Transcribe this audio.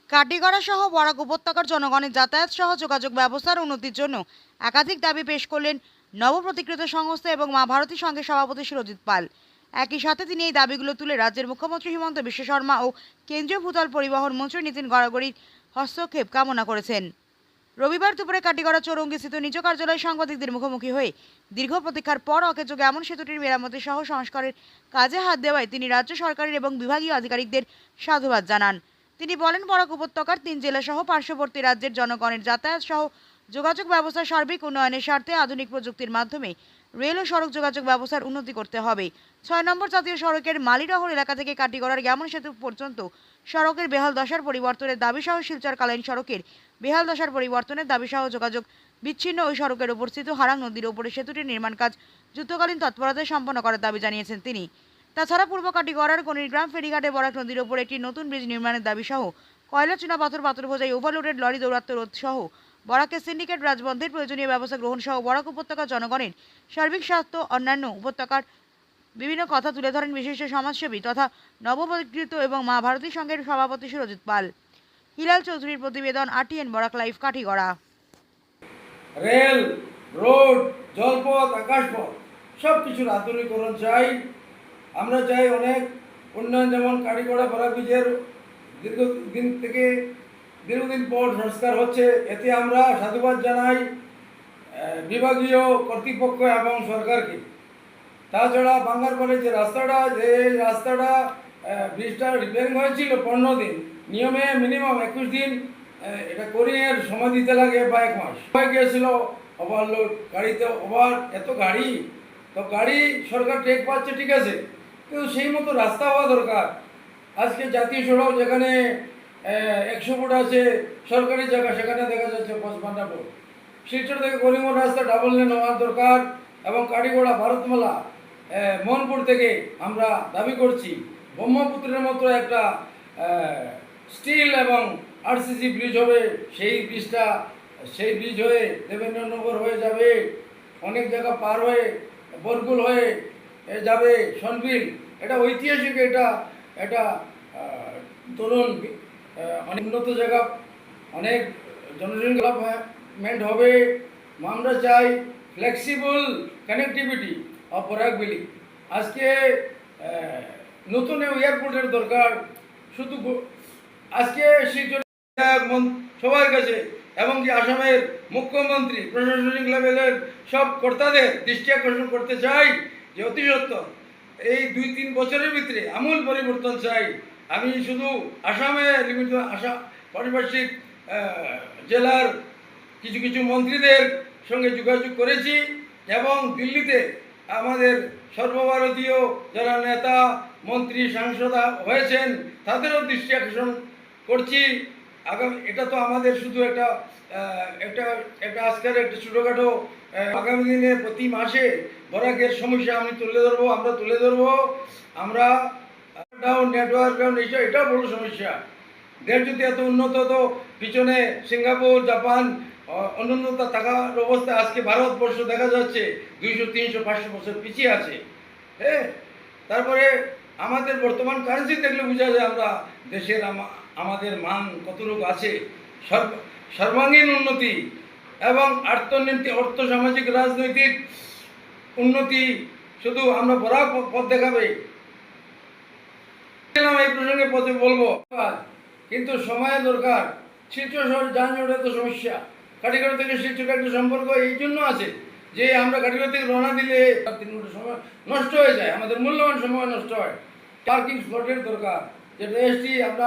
কাটিগড়া সহ বরাক উপত্যকার জনগণের যাতায়াত সহ যোগাযোগ ব্যবস্থার উন্নতির জন্য একাধিক দাবি পেশ করলেন নবপ্রতিকৃত সংস্থা এবং মা ভারতী সংঘের সভাপতি সুরজিৎ পাল। একই সাথে তিনি এই দাবিগুলো তুলে রাজ্যের মুখ্যমন্ত্রী হিমন্ত বিশ্ব শর্মা ও কেন্দ্রীয় ভূতল পরিবহন মন্ত্রী নীতিন গডকরির হস্তক্ষেপ কামনা করেছেন। রবিবার দুপুরে কাটিগড়া চৌরঙ্গীস্থিত নিজ কার্যালয়ে সাংবাদিকদের মুখোমুখি হয়ে দীর্ঘ প্রতীক্ষার পর অকেজো এমন সেতুটির মেরামতি সহ সংস্কারের কাজে হাত দেওয়ায় তিনি রাজ্য সরকারের এবং বিভাগীয় আধিকারিকদের সাধুবাদ জানান। তিনি বলেন, বরাক উপত্যকার 3 জেলা সহ পার্শ্ববর্তী রাজ্যের জনগণের যাতায়াত সহ যোগাযোগ ব্যবস্থার সার্বিক উন্নয়নের স্বার্থে আধুনিক প্রযুক্তির মাধ্যমে রেল ও সড়ক যোগাযোগ ব্যবস্থার উন্নতি করতে হবে। 6 নম্বর জাতীয় সড়কের মালিরহর এলাকা থেকে কাটিগড়ার গ্যামন সেতু পর্যন্ত সড়কের বেহাল দশার পরিবর্তনের দাবি সহ শিলচর কালাইন সড়কের বেহাল দশার পরিবর্তনের দাবি সহ যোগাযোগ বিচ্ছিন্ন ওই সড়কের উপর স্থিত হারাং নদীর উপরে সেতুটির নির্মাণ কাজ যুদ্ধকালীন তৎপরতায় সম্পন্ন করার দাবি জানিয়েছেন তিনি। তাছাড়া পূর্ব কাটিগড়ার গণিরগ্রাম ফেরিঘাটে বরাক নদীর উপর একটি নতুন ব্রিজ নির্মাণের দাবি সহ কয়লা চুনাপাথর পাথর বোঝাই ওভারলোডেড লরি দৌরাত্ম্য রোধ সহ বরাকের সিন্ডিকেট রাজবন্ধের প্রয়োজনীয় ব্যবস্থা গ্রহণ সহ বরাক উপত্যকার জনগণের সার্বিক স্বাস্থ্য অন্যান্য উপত্যকার বিভিন্ন কথা তুলে ধরেন বিশিষ্ট সমাজসেবী তথা নবপ্রতিকৃত এবং মা ভারতী সংঘের সভাপতি সুরজিৎ পাল। হিলাল চৌধুরীর প্রতিবেদন, RTN Barak live, Katigorah. Rail, road, জলপথ, আকাশপথ সব কিছুর আধুনিকরণ চাই। আমরা চাই অনেক উন্নয়ন, যেমন কাটিগড়া বরাক ব্রিজের দীর্ঘদিন পর সংস্কার হচ্ছে। এতে আমরা সাধুবাদ জানাই বিভাগীয় কর্তৃপক্ষ এবং সরকারকে। তাছাড়া বাঙ্গারপাড়ে যে রাস্তাটা ব্রিজটা রিপেয়ারিং হয়েছিল 15 দিন, নিয়মে মিনিমাম 21 দিন এটা করিংয়ের সময় দিতে লাগে বা 1 মাস হয়ে গিয়েছিল। ওভারলোড গাড়িতে এত গাড়ি, তো গাড়ি সরকার টেক পাচ্ছে ঠিক আছে, কিন্তু সেই মতো রাস্তা হওয়া দরকার। আজকে জাতীয় সড়ক যেখানে 100 ফুট আছে সরকারি জায়গা, সেখানে দেখা যাচ্ছে 55 ফুট। শিলচর থেকে করিমগঞ্জ রাস্তা ডাবল লেন হওয়ার দরকার। এবং কাটিগড়া ভারতমালা মোহনপুর থেকে আমরা দাবি করছি ব্রহ্মপুত্রের মতো একটা স্টিল এবং RCC ব্রিজ হবে। সেই ব্রিজ হয়ে দেবেন্দ্রনগর হয়ে যাবে, অনেক জায়গা পার হয়ে বরগুল হয়ে যাবে সনবিল। এটা ঐতিহাসিক, এটা তরুণ অনেক উন্নত জায়গা, অনেক জনসংখ্যা ডেভেলপমেন্ট হবে। আমরা চাই flexible connectivity of Barak valley. আজকে নতুন এয়ারপোর্টের দরকার। শুধু আজকে শিলচর সবার কাছে এবং কি আসামের মুখ্যমন্ত্রী, প্রশাসনিক লেভেলের সব কর্তাদের দৃষ্টি আকর্ষণ করতে চাই যে অতি সত্বর এই 2-3 বছরের ভিতরে আমূল পরিবর্তন চাই। আমি শুধু আসামে লিমিট পারিপার্শ্বিক জেলার কিছু মন্ত্রীদের সঙ্গে যোগাযোগ করেছি এবং দিল্লিতে আমাদের সর্বভারতীয় যারা নেতা, মন্ত্রী, সাংসদ হয়েছেন তাদেরও দৃষ্টি আকর্ষণ করছি। এটা তো আমাদের শুধু একটা আজকের একটা ছোটোখাটো, আগামী দিনে প্রতি মাসে বরাকের সমস্যা আমরা তুলে ধরবো। আমরা নেটওয়ার্ক ডাউন এটাও বড় সমস্যা। দেশ যদি এত উন্নত হতো, পিছনে সিঙ্গাপুর, জাপান অনুন্নত থাকার অবস্থায় আজকে ভারতবর্ষ দেখা যাচ্ছে 200, 300, 500 বছর পিছিয়ে আছে। হ্যাঁ, তারপরে আমাদের বর্তমান কারেন্সি দেখলে বোঝা যায় আমরা দেশের আমাদের মান কতটুকু আছে। সর্বাঙ্গীন উন্নতি এবং অর্থ সামাজিক রাজনৈতিক উন্নতি শুধু আমরা বরাক পথ দেখাবে। এই প্রসঙ্গে পথে বলবো, কিন্তু সময়ের দরকার। শিলচর শহর যানজটের তো সমস্যা। কাটিগড়া থেকে শিলচর একটা সম্পর্ক এই জন্য আছে যে আমরা কাটিগড়া থেকে রওনা দিলে 3 ঘন্টা সময় নষ্ট হয়ে যায়, আমাদের মূল্যবান সময় নষ্ট হয়। পার্কিং স্লটের দরকার, যেটা আমরা